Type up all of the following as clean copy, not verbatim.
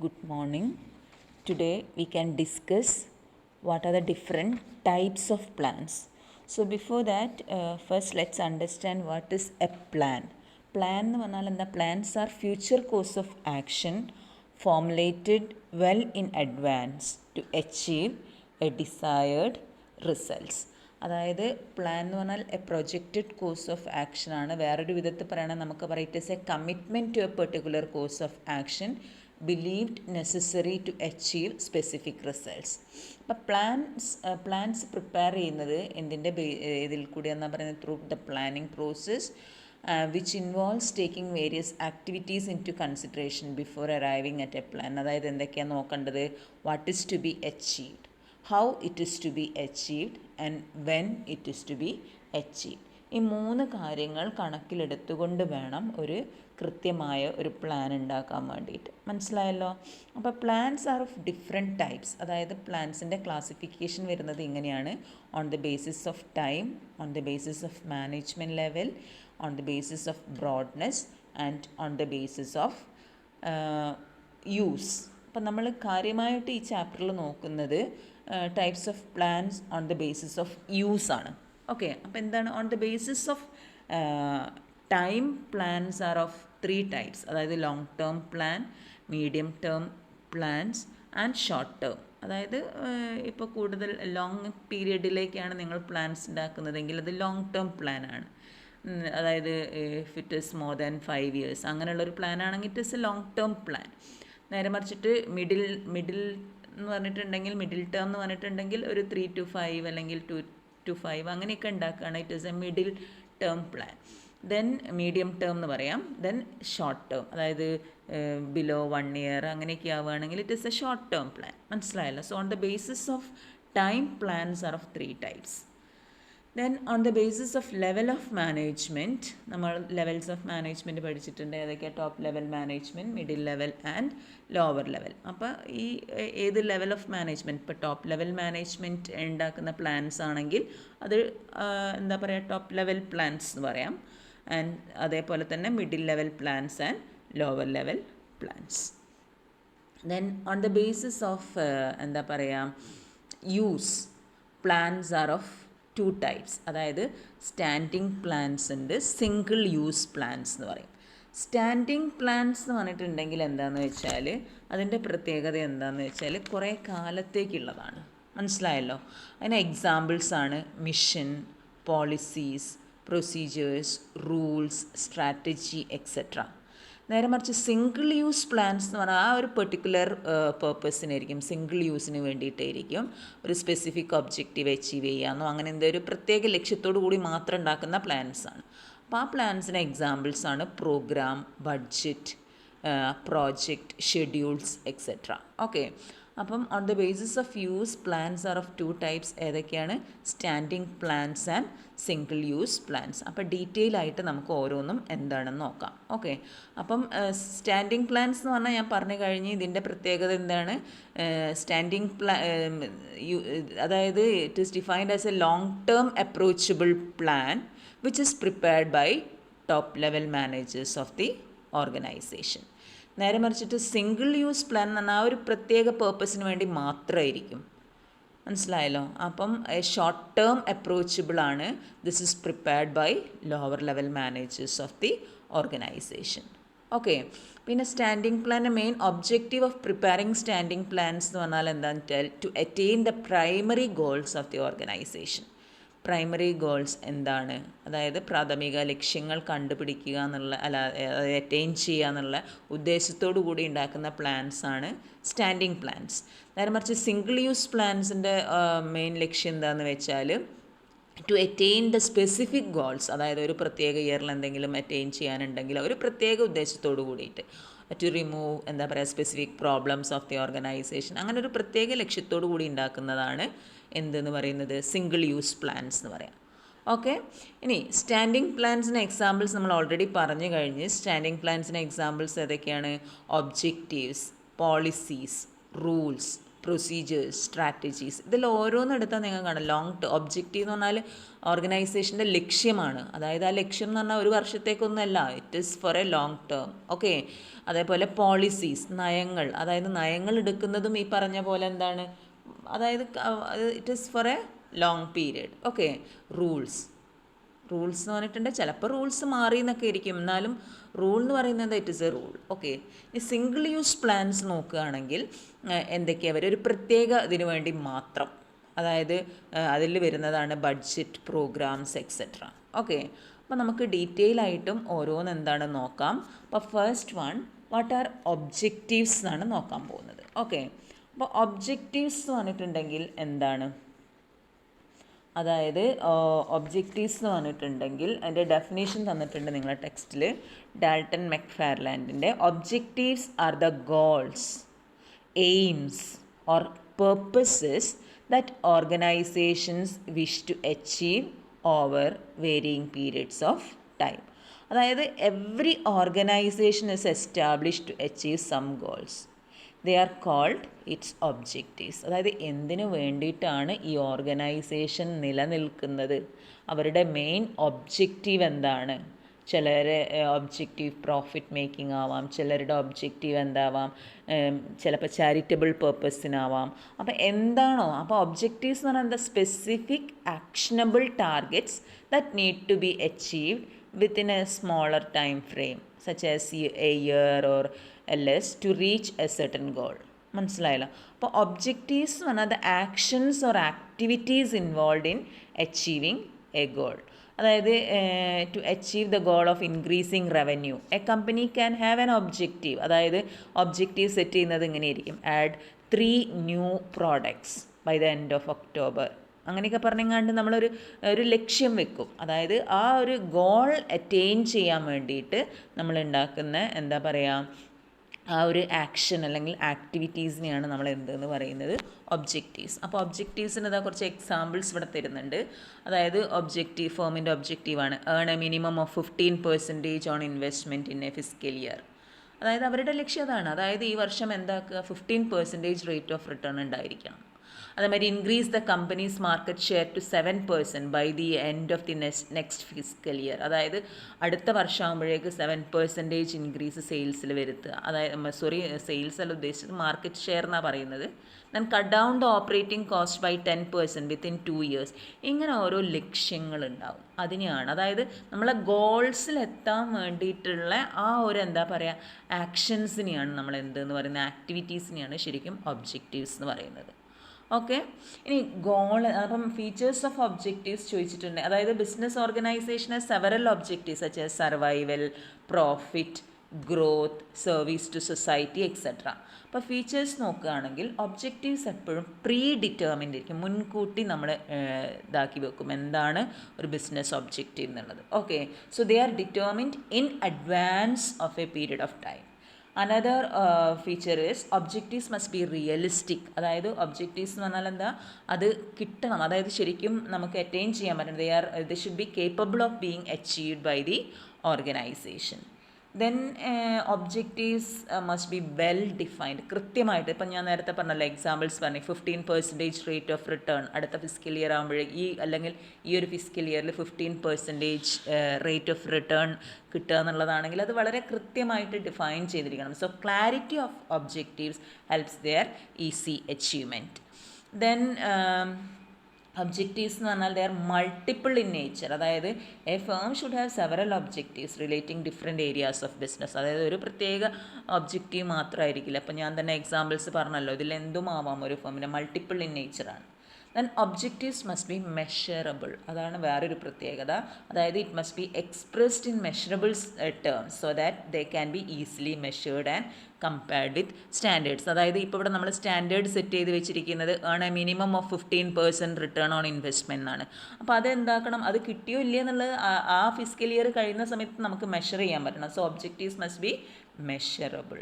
Good morning. Today we can discuss what are the different types of plans. So before that, first let's understand what is a plan. Plan എന്ന് പറഞ്ഞാൽ എന്താ? Plans are future course of action formulated well in advance to achieve a desired results. അതായത് plan എന്ന് പറഞ്ഞാൽ a projected course of action ആണ്. വേറൊരു വിധത്തിൽ പറയണമെങ്കിൽ നമുക്ക് പറയാം it is a commitment to a particular course of action believed necessary to achieve specific results. അപ്പം പ്ലാൻസ് പ്രിപ്പയർ ചെയ്യുന്നത് എന്തിൻ്റെ ഇതിൽ കൂടി എന്നാ പറയുന്നത് through the planning process which involves taking various activities into consideration before arriving at a plan. അതായത് എന്തൊക്കെയാണ് നോക്കേണ്ടത്? What is to be achieved, how it is to be achieved and when it is to be achieved. ഈ മൂന്ന് കാര്യങ്ങൾ കണക്കിലെടുത്തുകൊണ്ട് വേണം ഒരു കൃത്യമായ ഒരു പ്ലാൻ ഉണ്ടാക്കാൻ വേണ്ടിയിട്ട്. മനസ്സിലായല്ലോ? അപ്പോൾ plans are of different types. അതായത് പ്ലാൻസിൻ്റെ ക്ലാസിഫിക്കേഷൻ വരുന്നത് ഇങ്ങനെയാണ്: on the basis of time, on the basis of management level, on the basis of broadness and on the basis of use. അപ്പം നമ്മൾ കാര്യമായിട്ട് ഈ ചാപ്റ്ററിൽ നോക്കുന്നത് types of plans on the basis of use ആണ്. Okay, അപ്പോൾ എന്താണ് on the basis of time? Plans are of 3 types. അതായത് long term plan, medium term plans and short term. അതായത് ഇപ്പോൾ കൂടുതൽ ലോങ് പീരിയഡിലേക്കാണ് നിങ്ങൾ പ്ലാൻസ് ഉണ്ടാക്കുന്നതെങ്കിൽ അത് ലോങ് ടേം പ്ലാനാണ്. അതായത് if it is more than 5 years അങ്ങനെയുള്ളൊരു പ്ലാൻ ആണെങ്കിൽ it is A long term plan. നേരെ മറിച്ചിട്ട് മിഡിൽ എന്ന് പറഞ്ഞിട്ടുണ്ടെങ്കിൽ, മിഡിൽ ടേം എന്ന് പറഞ്ഞിട്ടുണ്ടെങ്കിൽ ഒരു 3 to 5 അല്ലെങ്കിൽ 2 to 5 അങ്ങനെയൊക്കെ ഉണ്ടാക്കുകയാണ്. It is a middle term plan. Then medium term എന്ന് പറയാം. ദെൻ ഷോർട്ട് ടേം, അതായത് ബിലോ 1 year അങ്ങനെയൊക്കെ ആവുകയാണെങ്കിൽ it is a short term plan. മനസ്സിലായല്ലോ? So on the basis of time plans are of 3 types. Then on the basis of level of management, നമ്മൾ levels of management പഠിച്ചിട്ടുണ്ട്. ഏതൊക്കെയാണ്? Top level management, middle level and lower level. അപ്പോൾ ഈ ഏത് level of management, ഇപ്പോൾ top level management ഉണ്ടാക്കുന്ന plans ആണെങ്കിൽ അത് എന്താ പറയുക, ടോപ്പ് ലെവൽ പ്ലാൻസ് എന്ന് പറയാം. ആൻഡ് അതേപോലെ തന്നെ middle level plans and lower level plans. Then on the basis of എന്താ പറയുക use, plans are of 2 types. അതായത് സ്റ്റാൻഡിങ് പ്ലാൻസ് ഉണ്ട്, സിംഗിൾ യൂസ് പ്ലാൻസ് എന്ന് പറയും. സ്റ്റാൻഡിങ് പ്ലാൻസ് എന്ന് പറഞ്ഞിട്ടുണ്ടെങ്കിൽ എന്താണെന്ന് വെച്ചാൽ അതിൻ്റെ പ്രത്യേകത എന്താണെന്ന് വെച്ചാൽ കുറേ കാലത്തേക്കുള്ളതാണ്. മനസ്സിലായല്ലോ? അതിന് എക്സാമ്പിൾസാണ് mission, policies, procedures, rules, strategy etcetera. നേരെ മറിച്ച് സിംഗിൾ യൂസ് പ്ലാൻസ് എന്ന് പറഞ്ഞാൽ ആ ഒരു പെർട്ടിക്കുലർ പേർപ്പസിനായിരിക്കും, സിംഗിൾ യൂസിന് വേണ്ടിയിട്ടായിരിക്കും. ഒരു സ്പെസിഫിക് ഒബ്ജക്റ്റീവ് അച്ചീവ് ചെയ്യാമെന്നോ അങ്ങനെ എന്തൊരു പ്രത്യേക ലക്ഷ്യത്തോടു കൂടി മാത്രം ഉണ്ടാക്കുന്ന പ്ലാൻസാണ്. അപ്പോൾ ആ പ്ലാൻസിന് എക്സാമ്പിൾസാണ് programme, budget, project, schedules etcetera. Okay, അപ്പം on the basis of use plans are of 2 types. ഏതൊക്കെയാണ്? Standing plans and single use plans. അപ്പോൾ ഡീറ്റെയിൽ ആയിട്ട് നമുക്ക് ഓരോന്നും എന്താണെന്ന് നോക്കാം. ഓക്കെ, അപ്പം സ്റ്റാൻഡിങ് പ്ലാൻസ് എന്ന് പറഞ്ഞാൽ ഞാൻ പറഞ്ഞു കഴിഞ്ഞ് ഇതിൻ്റെ പ്രത്യേകത എന്താണ്? സ്റ്റാൻഡിങ് അതായത് it is defined as a long term approachable plan which is prepared by top level managers of the organisation. നേരെ മറിച്ചിട്ട് സിംഗിൾ യൂസ് പ്ലാൻ എന്ന് പറഞ്ഞാൽ ആ ഒരു പ്രത്യേക പേർപ്പസിന് വേണ്ടി മാത്രമായിരിക്കും. മനസ്സിലായല്ലോ? അപ്പം ഷോർട്ട് ടേം അപ്രോച്ചബിൾ ആണ്. This is prepared by lower level managers of the organisation. Okay, പിന്നെ സ്റ്റാൻഡിങ് പ്ലാൻ്റെ main objective of preparing standing plans എന്ന് പറഞ്ഞാൽ എന്താണെന്ന് വെച്ചാൽ to attain the primary goals of the organisation. Primary goals എന്താണ്? അതായത് പ്രാഥമിക ലക്ഷ്യങ്ങൾ കണ്ടുപിടിക്കുക എന്നുള്ള അറ്റൈൻ ചെയ്യുക എന്നുള്ള ഉദ്ദേശത്തോടു കൂടി ഉണ്ടാക്കുന്ന പ്ലാൻസാണ് സ്റ്റാൻഡിങ് പ്ലാൻസ്. നേരെ മറിച്ച് സിംഗിൾ യൂസ് പ്ലാൻസിൻ്റെ മെയിൻ ലക്ഷ്യം എന്താണെന്ന് വെച്ചാൽ to attain the specific goals. അതായത് ഒരു പ്രത്യേക ഇയറിൽ എന്തെങ്കിലും അറ്റെയിൻ ചെയ്യാനുണ്ടെങ്കിൽ ഒരു പ്രത്യേക ഉദ്ദേശത്തോടു കൂടിയിട്ട് ടു റിമൂവ് എന്താ പറയുക specific problems of the organisation. അങ്ങനെ ഒരു പ്രത്യേക ലക്ഷ്യത്തോടു കൂടി ഉണ്ടാക്കുന്നതാണ് എന്തെന്ന് പറയുന്നത്? സിംഗിൾ യൂസ് പ്ലാൻസ് എന്ന് പറയാം. ഓക്കെ, ഇനി സ്റ്റാൻഡിങ് പ്ലാൻസിന് എക്സാമ്പിൾസ് നമ്മൾ ഓൾറെഡി പറഞ്ഞു കഴിഞ്ഞ്. സ്റ്റാൻഡിങ് പ്ലാൻസിന് എക്സാമ്പിൾസ് ഏതൊക്കെയാണ്? Objectives, policies, rules, procedures, strategies, ഇതിൽ ഓരോന്നെടുത്താൽ നിങ്ങൾ കാണാം ലോങ് ടേം ഒബ്ജക്റ്റീവ് എന്ന് പറഞ്ഞാൽ ഓർഗനൈസേഷൻ്റെ ലക്ഷ്യമാണ്. അതായത് ആ ലക്ഷ്യം എന്ന് പറഞ്ഞാൽ ഒരു വർഷത്തേക്കൊന്നുമല്ല, it is for a long term. Okay. അതേപോലെ പോളിസീസ്, നയങ്ങൾ, അതായത് നയങ്ങൾ എടുക്കുന്നതും ഈ പറഞ്ഞ പോലെ എന്താണ്, അതായത് it is for a long period. Okay. Rules എന്ന് പറഞ്ഞിട്ടുണ്ടെങ്കിൽ ചിലപ്പോൾ റൂൾസ് മാറി എന്നൊക്കെ ഇരിക്കും, എന്നാലും റൂൾ എന്ന് പറയുന്നത് it is a rule. Okay. ഈ സിംഗിൾ യൂസ് പ്ലാൻസ് നോക്കുകയാണെങ്കിൽ എന്തൊക്കെയാണ് വരും, ഒരു പ്രത്യേക ഇതിനു വേണ്ടി മാത്രം, അതായത് അതിൽ വരുന്നതാണ് ബഡ്ജറ്റ്, പ്രോഗ്രാംസ്, എക്സെട്ര. ഓക്കെ. അപ്പോൾ നമുക്ക് ഡീറ്റെയിൽ ആയിട്ടും ഓരോന്ന് എന്താണെന്ന് നോക്കാം. അപ്പോൾ first one, what are objectives എന്നാണ് നോക്കാൻ പോകുന്നത്. ഓക്കെ. അപ്പോൾ ഒബ്ജക്റ്റീവ്സ് എന്ന് പറഞ്ഞിട്ടുണ്ടെങ്കിൽ എന്താണ്, അതായത് ഒബ്ജക്റ്റീവ്സ് എന്ന് പറഞ്ഞിട്ടുണ്ടെങ്കിൽ അതിൻ്റെ ഡെഫിനേഷൻ തന്നിട്ടുണ്ട് നിങ്ങളുടെ ടെക്സ്റ്റിൽ, ഡാൾട്ടൺ മെക്ഫാർലാൻഡിൻ്റെ. Objectives are the goals, aims or purposes that organisations wish to achieve over varying periods of time. അതായത് every organisation is established to achieve some goals. They are called its objectives. അതായത് എന്തിനു വേണ്ടിയിട്ടാണ് ഈ organisation നിലനിൽക്കുന്നത്, അവരുടെ main objective എന്താണ്. ചിലരെ objective profit making ആവാം, ചിലരുടെ ഒബ്ജക്റ്റീവ് എന്താവാം, ചിലപ്പോൾ ചാരിറ്റബിൾ പേർപ്പസിനാവാം. അപ്പോൾ എന്താണോ, അപ്പോൾ ഒബ്ജക്റ്റീവ്സ് എന്ന് പറഞ്ഞാൽ specific actionable targets that need to be achieved within a smaller time frame such as a year or less to reach a certain goal. മനസ്സിലായല്ലോ. അപ്പോൾ ഒബ്ജക്റ്റീവ്സ് എന്ന് പറഞ്ഞാൽ the actions or activities involve in achieving a goal. അതായത് to achieve the goal of increasing revenue, a company can have an objective. അതായത് objective set ചെയ്യുന്നത് ഇങ്ങനെയായിരിക്കും, add 3 new products by the end of October. അങ്ങനെയൊക്കെ പറഞ്ഞെങ്ങാണ്ട് ഒരു ലക്ഷ്യം വെക്കും. അതായത് ആ ഒരു ഗോൾ അറ്റൈൻ ചെയ്യാൻ വേണ്ടിയിട്ട് നമ്മൾ ഉണ്ടാക്കുന്ന എന്താ പറയുക, ആ ഒരു ആക്ഷൻ അല്ലെങ്കിൽ ആക്ടിവിറ്റീസിനെയാണ് നമ്മൾ എന്തെന്ന് പറയുന്നത്, ഒബ്ജക്റ്റീവ്സ്. അപ്പോൾ ഒബ്ജക്റ്റീവ്സിന് ഇതാ കുറച്ച് എക്സാമ്പിൾസ് ഇവിടെ തരുന്നുണ്ട്. അതായത് ഒബ്ജക്റ്റീവ്, ഫേമിൻ്റെ ഒബ്ജക്റ്റീവാണ് earn a minimum of 15% on investment in a fiscal year. അതായത് അവരുടെ ലക്ഷ്യം അതാണ്. അതായത് ഈ വർഷം എന്താക്കുക, 15% റേറ്റ് ഓഫ് റിട്ടേൺ ഉണ്ടായിരിക്കണം. അതേമാതിരി increase the company's market share to 7% by the end of the next fiscal year. അതായത് അടുത്ത വർഷമാകുമ്പോഴേക്ക് 7% ഇൻക്രീസ് സെയിൽസിൽ വരുത്തുക. അതായത് സെയിൽസ് അല്ല ഉദ്ദേശിച്ചത്, മാർക്കറ്റ് ഷെയർ എന്നാണ് പറയുന്നത്. Then cut down the operating cost by 10% within 2 years. ഇങ്ങനെ ഓരോ ലക്ഷ്യങ്ങളുണ്ടാവും. അതിനെയാണ്, അതായത് നമ്മളെ ഗോൾസിലെത്താൻ വേണ്ടിയിട്ടുള്ള ആ ഒരു എന്താ പറയുക ആക്ഷൻസിനെയാണ് നമ്മൾ എന്തെന്ന് പറയുന്നത്, ആക്ടിവിറ്റീസിനെയാണ് ശരിക്കും ഒബ്ജക്റ്റീവ്സ് എന്ന് പറയുന്നത്. ഓക്കെ. ഇനി ഗോൾ, അപ്പം ഫീച്ചേഴ്സ് ഓഫ് ഒബ്ജക്റ്റീവ്സ് ചോദിച്ചിട്ടുണ്ട്. അതായത് business organisation has several objectives such as survival, profit, growth, service to society, etcetera. അപ്പോൾ ഫീച്ചേഴ്സ് നോക്കുകയാണെങ്കിൽ ഒബ്ജക്റ്റീവ്സ് എപ്പോഴും പ്രീ ഡിറ്റർമിൻഡ് ആയിരിക്കും, മുൻകൂട്ടി നമ്മൾ ഇതാക്കി വെക്കും എന്താണ് ഒരു ബിസിനസ് ഒബ്ജക്റ്റീവ് എന്നുള്ളത്. Okay. So they are determined in advance of a period of time. Another feature is objectives must be realistic. അതായത് ഒബ്ജക്റ്റീവ്സ് എന്ന് പറഞ്ഞാൽ എന്താ, അത് കിട്ടണം, അതായത് ശരിക്കും നമുക്ക് അറ്റൈൻ ചെയ്യാൻ പറ്റണം. They should be capable of being achieved by the organisation. Then objectives must be well defined. കൃത്യമായിട്ട്, ഇപ്പം ഞാൻ നേരത്തെ പറഞ്ഞല്ലോ, എക്സാമ്പിൾസ് പറഞ്ഞു, 15% റേറ്റ് ഓഫ് റിട്ടേൺ അടുത്ത ഫിസ്ക്കൽ ഇയർ ആകുമ്പോഴേ അല്ലെങ്കിൽ ഈ ഒരു ഫിസ്ക്കൽ ഇയറിൽ 15% റേറ്റ് ഓഫ് റിട്ടേൺ കിട്ടുക എന്നുള്ളതാണെങ്കിൽ അത് വളരെ കൃത്യമായിട്ട് ഡിഫൈൻ ചെയ്തിരിക്കണം. So clarity of objectives helps their easy achievement. Then objectives എന്ന് പറഞ്ഞാൽ they are multiple in nature. അതായത് a firm should have several objectives relating different areas of business. അതായത് ഒരു പ്രത്യേക ഒബ്ജക്റ്റീവ് മാത്രമായിരിക്കില്ല. അപ്പോൾ ഞാൻ തന്നെ എക്സാമ്പിൾസ് പറഞ്ഞല്ലോ, ഇതിൽ എന്തുമാവാം ഒരു ഫേമിൻ്റെ, മൾട്ടിപ്പിൾ ഇൻ നേച്ചറാണ്. Then objectives must be measurable. അതാണ് വേറൊരു പ്രത്യേകത. അതായത് it must be expressed in measurable terms so that they can be easily measured and compared with standards. അതായത് ഇപ്പോൾ ഇവിടെ നമ്മൾ സ്റ്റാൻഡേർഡ് സെറ്റ് ചെയ്ത് വെച്ചിരിക്കുന്നത് earn a minimum of 15% return on investment എന്നാണ്. അപ്പോൾ അതെന്താക്കണം, അത് കിട്ടിയോ ഇല്ലയോ എന്നുള്ളത് ആ ഫിസ്ക്കൽ ഇയർ കഴിയുന്ന സമയത്ത് നമുക്ക് മെഷർ ചെയ്യാൻ പറ്റണം. So objectives must be measurable.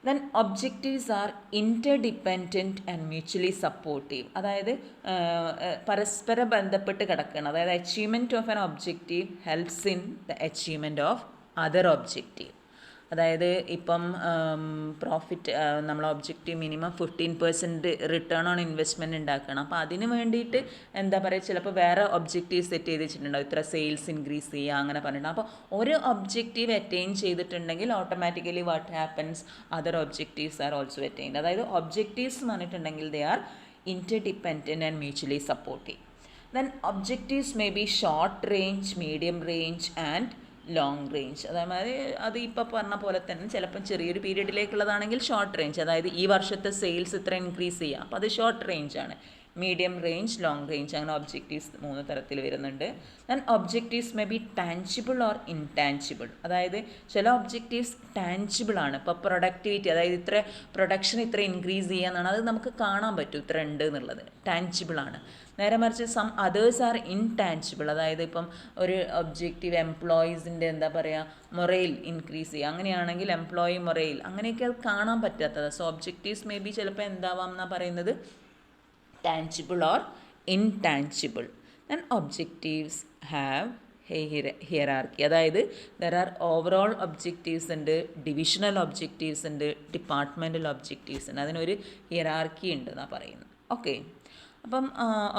Then objectives are interdependent and mutually supportive. അതായത് പരസ്പര ബന്ധപ്പെട്ട് കിടക്കുകയാണ്. അതായത് achievement of an objective helps in the achievement of other objective. അതായത് ഇപ്പം പ്രോഫിറ്റ് നമ്മൾ objective minimum 15% return on investment ഉണ്ടാക്കണം. അപ്പോൾ അതിന് വേണ്ടിയിട്ട് എന്താ പറയുക, ചിലപ്പോൾ വേറെ ഒബ്ജക്റ്റീവ് സെറ്റ് ചെയ്ത് വെച്ചിട്ടുണ്ടാവും, ഇത്ര സെയിൽസ് ഇൻക്രീസ് ചെയ്യുക അങ്ങനെ പറഞ്ഞിട്ട്. അപ്പോൾ ഒരു ഒബ്ജക്റ്റീവ് അറ്റൈൻ ചെയ്തിട്ടുണ്ടെങ്കിൽ automatically what happens, other objectives are also attained. അതായത് ഒബ്ജക്റ്റീവ്സ് എന്ന് പറഞ്ഞിട്ടുണ്ടെങ്കിൽ they R interdependent and mutually supportive. Then objectives may be short range, medium range and long range. അതായത് അത് ഇപ്പോൾ പറഞ്ഞ പോലെ തന്നെ ചിലപ്പം ചെറിയൊരു പീരീഡിലേക്കുള്ളതാണെങ്കിൽ ഷോർട്ട് റേഞ്ച്, അതായത് ഈ വർഷത്തെ സെയിൽസ് ഇത്ര ഇൻക്രീസ് ചെയ്യുക, അപ്പോൾ അത് ഷോർട്ട് റേഞ്ചാണ്. മീഡിയം റേഞ്ച്, ലോങ് റേഞ്ച്, അങ്ങനെ ഒബ്ജക്റ്റീവ്സ് 3 തരത്തിൽ വരുന്നുണ്ട്. Then objectives may be tangible or intangible. അതായത് ചില ഒബ്ജക്റ്റീവ്സ് ടാഞ്ചിബിൾ ആണ്. ഇപ്പോൾ പ്രൊഡക്ടിവിറ്റി, അതായത് ഇത്ര പ്രൊഡക്ഷൻ ഇത്ര ഇൻക്രീസ് ചെയ്യാന്നാണ്, അത് നമുക്ക് കാണാൻ പറ്റും ഇത്ര ഉണ്ട് എന്നുള്ളത്, ടാഞ്ചിബിൾ ആണ്. നേരെ മറിച്ച് സം അതേഴ്സ് ആർ ഇൻടാഞ്ചിബിൾ. അതായത് ഇപ്പം ഒരു ഒബ്ജക്റ്റീവ് എംപ്ലോയീസിൻ്റെ എന്താ പറയുക മൊറൈൽ ഇൻക്രീസ് ചെയ്യുക, അങ്ങനെയാണെങ്കിൽ എംപ്ലോയി മൊറൈൽ, അങ്ങനെയൊക്കെ അത് കാണാൻ പറ്റാത്തത്. സോ ഒബ്ജക്റ്റീവ്സ് മേ ബി ചിലപ്പോൾ എന്താവാം എന്നാണ് പറയുന്നത്, tangible or intangible. Then objectives have hierarchy. അതായത് there are overall objectives ഉണ്ട്, divisional objectives ഉണ്ട്, departmental objectives ഉണ്ട്. അതിനൊരു hierarchy ഉണ്ട് എന്നാണ് പറയുന്നത്. ഓക്കെ, അപ്പം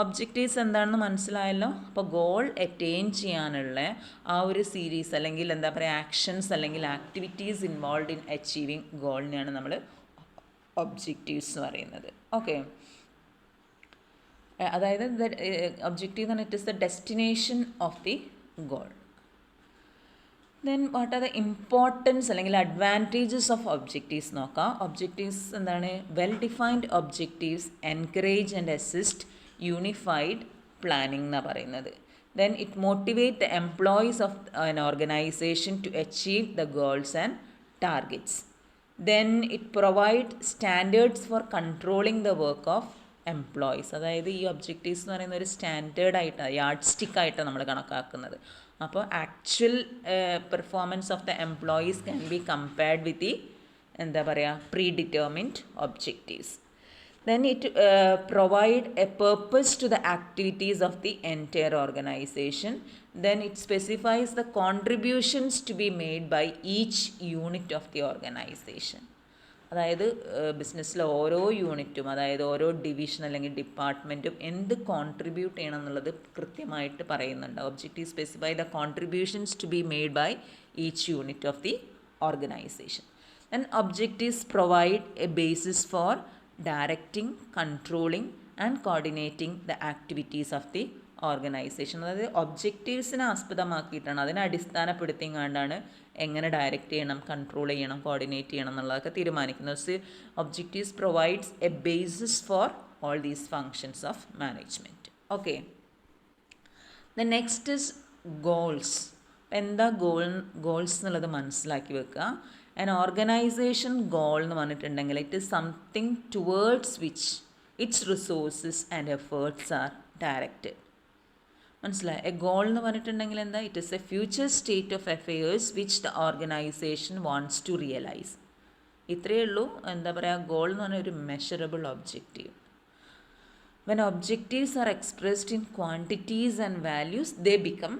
ഒബ്ജക്റ്റീവ്സ് എന്താണെന്ന് മനസ്സിലായല്ലോ. അപ്പോൾ ഗോൾ അറ്റൈൻ ചെയ്യാനുള്ള ആ ഒരു സീരീസ് അല്ലെങ്കിൽ എന്താ പറയുക ആക്ഷൻസ് അല്ലെങ്കിൽ ആക്ടിവിറ്റീസ് ഇൻവോൾവ് ഇൻ അച്ചീവിങ് ഗോളിനെയാണ് നമ്മൾ ഒബ്ജക്റ്റീവ്സ് എന്ന് പറയുന്നത്. ഓക്കെ, അതായത് ഒബ്ജക്റ്റീവ് എന്ന് പറഞ്ഞാൽ it is the destination of the goal. Then what are the importance അല്ലെങ്കിൽ അഡ്വാൻറ്റേജസ് ഓഫ് ഒബ്ജക്റ്റീവ്സ് നോക്കാം. ഒബ്ജക്റ്റീവ്സ് എന്താണ്? Well defined objectives encourage and assist unified planning എന്നാണ് പറയുന്നത്. Then it motivate the employees of an organization to achieve the goals and targets. Then it provide standards for controlling the work of employees. അതായത് ഈ objectives എന്ന് പറയുന്ന ഒരു സ്റ്റാൻഡേർഡായിട്ടാണ്, yard സ്റ്റിക്കായിട്ടാണ് നമ്മൾ കണക്കാക്കുന്നത്. അപ്പോൾ actual performance of the employees can be compared with the എന്താ പറയുക predetermined objectives. Then it provide a purpose to the activities of the entire organisation. Then it specifies the contributions to be made by each unit of the organization. അതായത് ബിസിനസ്സിലെ ഓരോ യൂണിറ്റും, അതായത് ഓരോ division അല്ലെങ്കിൽ ഡിപ്പാർട്ട്മെൻറ്റും എന്ത് contribute ചെയ്യണം എന്നുള്ളത് കൃത്യമായിട്ട് പറയുന്നുണ്ട്. Objective specify the contributions to be made by each unit of the organisation. Then objectives provide a basis for directing, controlling and coordinating the activities of the organisation. അതായത് ഒബ്ജക്റ്റീവ്സിനെ ആസ്പദമാക്കിയിട്ടാണ്, അതിനെ അടിസ്ഥാനപ്പെടുത്തിക്കൊണ്ടാണ് എങ്ങനെ ഡയറക്റ്റ് ചെയ്യണം, കൺട്രോൾ ചെയ്യണം, കോർഡിനേറ്റ് ചെയ്യണം എന്നുള്ളതൊക്കെ തീരുമാനിക്കുന്നത്. Objectives provides a basis for all these functions of management. Okay, the next is goals. എന്താ ഗോൾസ് എന്നുള്ളത് മനസ്സിലാക്കി വെക്കുക. ആൻ ഓർഗനൈസേഷൻ ഗോൾ എന്ന് പറഞ്ഞിട്ടുണ്ടെങ്കിൽ it is something towards which its resources and efforts are directed. മനസ്സിലായി? എ ഗോൾ എന്ന് പറഞ്ഞിട്ടുണ്ടെങ്കിൽ എന്താ? It is a future state of affairs which the organisation wants to realise. ഇത്രയേ ഉള്ളൂ. എന്താ പറയുക, ഗോൾ എന്ന് പറഞ്ഞാൽ ഒരു measurable objective. When objectives are expressed in quantities and values they become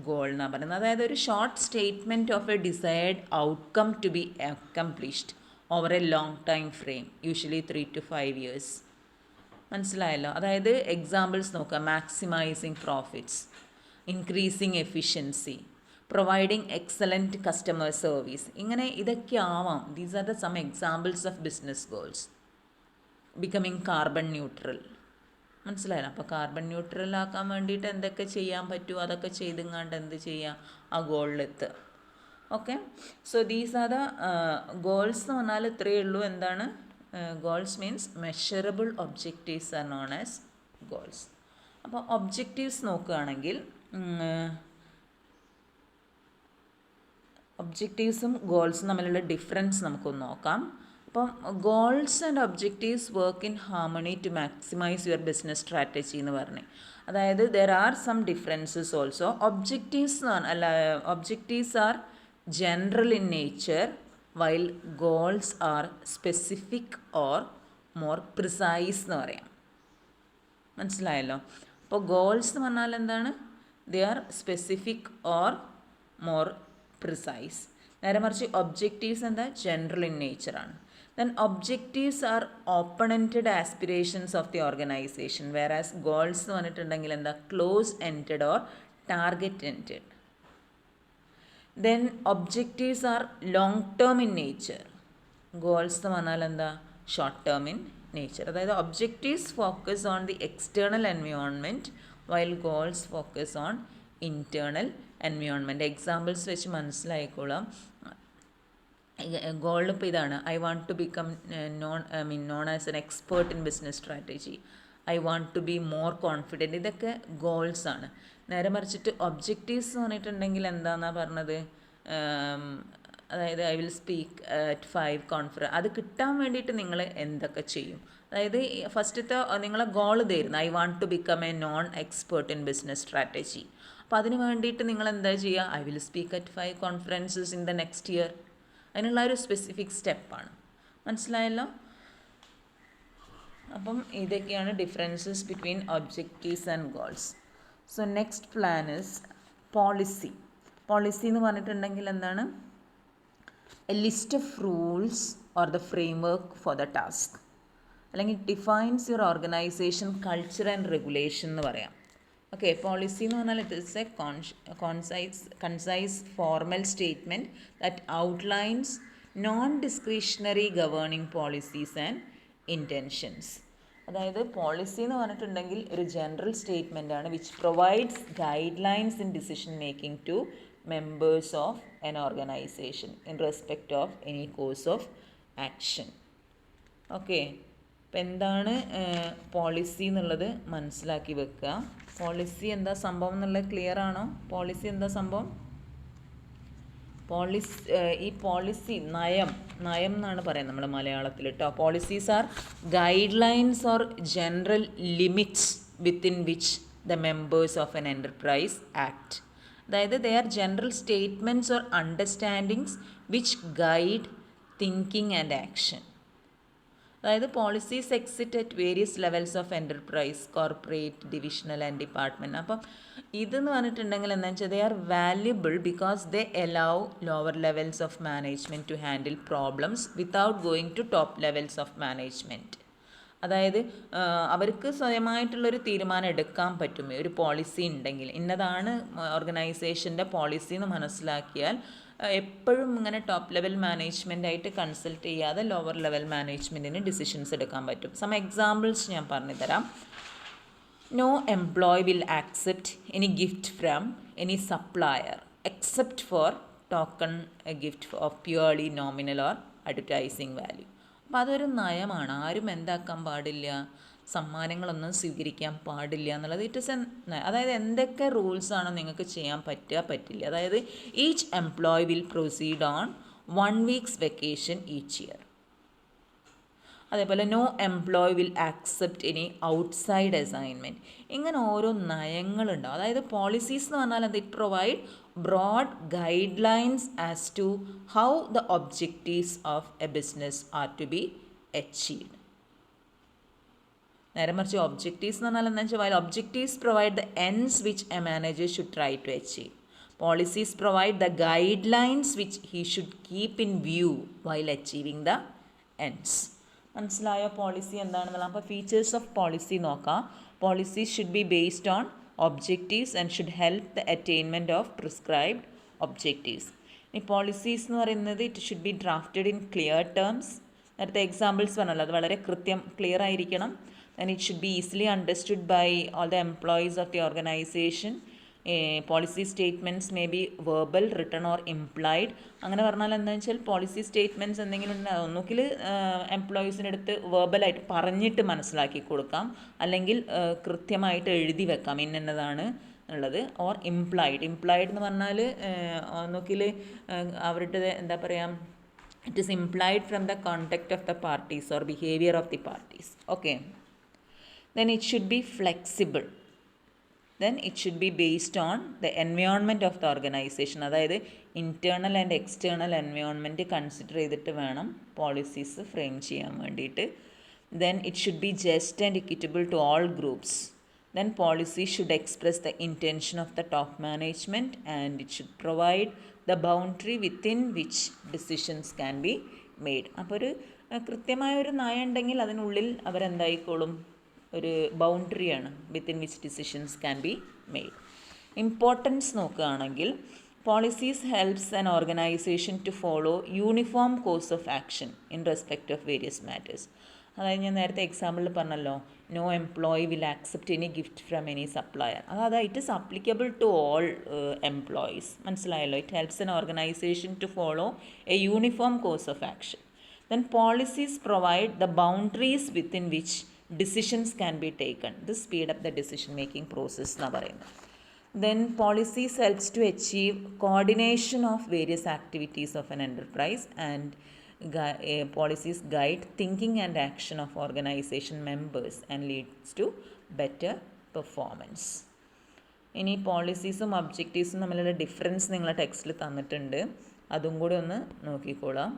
goal എന്നാണ് പറയുന്നത്. അതായത് ഒരു short statement of a desired outcome to be accomplished over a long time frame, usually 3 to 5 years. മനസ്സിലായല്ലോ? അതായത് എക്സാമ്പിൾസ് നോക്കുക. Maximising profits, increasing efficiency, providing excellent customer service, ഇങ്ങനെ ഇതൊക്കെ ആവാം. These are the some examples of business goals. Becoming carbon neutral. മനസ്സിലായല്ലോ? അപ്പോൾ carbon neutral ആക്കാൻ വേണ്ടിയിട്ട് എന്തൊക്കെ ചെയ്യാൻ പറ്റുമോ അതൊക്കെ ചെയ്തെങ്ങാണ്ട് എന്ത് ചെയ്യുക, ആ ഗോളിലെത്തുക. Okay, so these are the goals എന്ന് പറഞ്ഞാൽ ഇത്രയേ ഉള്ളൂ. എന്താണ് goals? Means measurable objectives are known as goals. അപ്പോൾ ഒബ്ജക്റ്റീവ്സ് നോക്കുകയാണെങ്കിൽ ഒബ്ജക്റ്റീവ്സും ഗോൾസും തമ്മിലുള്ള ഡിഫറൻസ് നമുക്കൊന്ന് നോക്കാം. അപ്പം goals and objectives work in harmony to maximise your business strategy എന്ന് പറഞ്ഞു. അതായത് there are some differences also. Objectives are general in nature while goals are specific or more precise എന്ന് പറയാം. മനസ്സിലായല്ലോ? അപ്പോൾ ഗോൾസ് എന്ന് പറഞ്ഞാൽ എന്താണ്? They are specific or more precise. നേരെ മറിച്ച് ഒബ്ജക്റ്റീവ്സ് എന്താ ജനറൽ ഇൻ നേച്ചറാണ്. Then objectives are open ended aspirations of the organisation, whereas goals എന്ന് പറഞ്ഞിട്ടുണ്ടെങ്കിൽ എന്താ close ended or target ended. Then objectives are long term in nature, goals എന്ന് പറഞ്ഞാൽ എന്താ ഷോർട്ട് ടേം ഇൻ നേച്ചർ. അതായത് objectives focus on the external environment while goals focus on internal environment. Examples വെച്ച് മനസ്സിലായിക്കോളാം. Goal ഇപ്പോൾ ഇതാണ്, I want to become known as an expert in business strategy, I want to be more confident. ഇതൊക്കെ goals ആണ്. നേരെ മറിച്ചിട്ട് objectives എന്ന് പറഞ്ഞിട്ടുണ്ടെങ്കിൽ എന്താണെന്നാണ് പറഞ്ഞത്, അതായത് I will speak at 5 conference. അത് കിട്ടാൻ വേണ്ടിയിട്ട് നിങ്ങൾ എന്തൊക്കെ ചെയ്യും? അതായത് ഫസ്റ്റത്തെ നിങ്ങളെ ഗോൾ ഇതായിരുന്നു, I want to become a known expert in business strategy. അപ്പോൾ അതിന് വേണ്ടിയിട്ട് നിങ്ങൾ എന്താ ചെയ്യുക? I will speak at 5 conferences in the next year. അതിനുള്ള ഒരു സ്പെസിഫിക് സ്റ്റെപ്പാണ്. മനസ്സിലായല്ലോ? അപ്പം ഇതൊക്കെയാണ് differences between objectives and goals. So next plan is policy. Policy എന്ന് പറഞ്ഞിട്ടുണ്ടെങ്കിൽ എന്താണ്? A list of rules or the framework for the task, അല്ലെങ്കിൽ defines your organisation culture and regulation എന്ന് പറയാം. ഓക്കെ, പോളിസി എന്ന് പറഞ്ഞാൽ it is a concise formal statement that outlines non discretionary governing policies and intentions. അതായത് policy എന്ന് പറഞ്ഞിട്ടുണ്ടെങ്കിൽ ഒരു general statement ആണ് which provides guide lines in decision making to members of an organization in respect of any course of action. Okay, അപ്പം എന്താണ് policy എന്നുള്ളത് മനസ്സിലാക്കി വെക്കുക. പോളിസി എന്താ സംഭവം എന്നുള്ളത് ക്ലിയർ ആണോ? പോളിസി എന്താ സംഭവം? ഈ പോളിസി നയം എന്നാണ് പറയുന്നത് നമ്മൾ മലയാളത്തിൽ കേട്ടോ. Policies are guidelines or general limits within which the members of an enterprise act. അതായത് they are general statements or understandings which guide thinking and action. അതായത് policies exist at various levels of enterprise, corporate, divisional and department. അപ്പം ഇതെന്ന് പറഞ്ഞിട്ടുണ്ടെങ്കിൽ എന്താണെന്ന് വെച്ചാൽ they are valuable because they allow lower levels of management to handle problems without going to top levels of management. അതായത് അവർക്ക് സ്വയമായിട്ടുള്ളൊരു തീരുമാനം എടുക്കാൻ പറ്റും ഒരു പോളിസി ഉണ്ടെങ്കിൽ. ഇന്നതാണ് ഓർഗനൈസേഷൻ്റെ പോളിസി എന്ന് മനസ്സിലാക്കിയാൽ എപ്പോഴും ഇങ്ങനെ ടോപ്പ് ലെവൽ മാനേജ്മെൻറ്റായിട്ട് കൺസൾട്ട് ചെയ്യാതെ ലോവർ ലെവൽ മാനേജ്മെൻറ്റിന് ഡിസിഷൻസ് എടുക്കാൻ പറ്റും. സം എക്സാമ്പിൾസ് ഞാൻ പറഞ്ഞു തരാം. No employee will accept any gift from any supplier except for token gift of purely nominal or advertising value. അപ്പോൾ അതൊരു നയമാണ്. ആരും എന്താക്കാൻ പാടില്ല, സമ്മാനങ്ങളൊന്നും സ്വീകരിക്കാൻ പാടില്ല എന്നുള്ളത് ഇറ്റ് ഇസ് അതായത് എന്തൊക്കെ റൂൾസാണോ നിങ്ങൾക്ക് ചെയ്യാൻ പറ്റില്ല. അതായത് each employee will proceed on 1 week's vacation each year. അതേപോലെ no employee will accept any outside assignment. ഇങ്ങനെ ഓരോ നയങ്ങളുണ്ടാവും. അതായത് പോളിസീസ് എന്ന് പറഞ്ഞാൽ അത് it provide broad guidelines as to how the objectives of a business are to be achieved. നേരെ മറിച്ച് ഒബ്ജക്റ്റീവ്സ് എന്ന് പറഞ്ഞാൽ എന്താ വെച്ചാൽ while objectives provide the ends which a manager should try to achieve, policies provide the guidelines which he should keep in view while achieving the ends. മനസ്സിലായോ policy എന്താണെന്നുള്ള? അപ്പോൾ features of policy നോക്കാം. Policies should be based on objectives and should help the attainment of prescribed objectives. ഈ policies എന്ന് പറയുന്നത് it should be drafted in clear terms. നേരത്തെ examples പറഞ്ഞല്ലോ, അത് വളരെ ക്ലിയർ ആയിരിക്കണം. And it should be easily understood by all the employees of the organisation. Policy statements may be verbal, written or implied. അങ്ങനെ പറഞ്ഞാൽ എന്താണെന്ന് വെച്ചാൽ പോളിസി സ്റ്റേറ്റ്മെൻറ്റ്സ് എന്തെങ്കിലും ഉണ്ടാകും, ഒന്നുകിൽ എംപ്ലോയീസിൻ്റെ അടുത്ത് വെർബലായിട്ട് പറഞ്ഞിട്ട് മനസ്സിലാക്കി കൊടുക്കാം, അല്ലെങ്കിൽ കൃത്യമായിട്ട് എഴുതി വെക്കാം ഇന്നതാണ് ഉള്ളത്. ഓർ ഇംപ്ലൈഡ് എന്ന് പറഞ്ഞാൽ ഒന്നുകിൽ അവരുടെ എന്താ പറയുക, it is implied from the conduct of the parties or behaviour of the parties. Okay, then it should B flexible. then it should be based on the environment of the organization. അതായത് internal and external environment consider ചെയ്തിട്ട് വേണം policies frame ചെയ്യാൻ വേണ്ടിയിട്ട്. then it should be just and equitable to all groups. Then policy should express the intention of the top management and it should provide the boundary within which decisions can be made. അപ്പോൾ ഒരു കൃത്യമായൊരു നയം ഉണ്ടെങ്കിൽ അതിനുള്ളിൽ അവരെന്തായിക്കോളും, ഒരു ബൗണ്ടറിയാണ് within which decisions can be made. Importance നോക്കുകയാണെങ്കിൽ policies helps an organisation to follow uniform course of action in respect of various matters. അതായത് ഞാൻ നേരത്തെ എക്സാമ്പിളിൽ പറഞ്ഞല്ലോ, no employee will accept any gift from any supplier. അതായത് it is applicable to all employees. മനസ്സിലായല്ലോ? It helps an organisation to follow a uniform course of action. Then policies provide the boundaries within which decisions can be taken. This speed up the decision making process എന്നാണ് പറയുന്നത്. Then policies helps to achieve coordination of various activities of an enterprise and policies guide thinking and action of organization members and leads to better performance. ഇനി പോളിസീസും ഒബ്ജക്റ്റീവ്സും തമ്മിലുള്ള difference നിങ്ങളെ ടെക്സ്റ്റിൽ തന്നിട്ടുണ്ട്, അതും കൂടി ഒന്ന് നോക്കിക്കോളാം.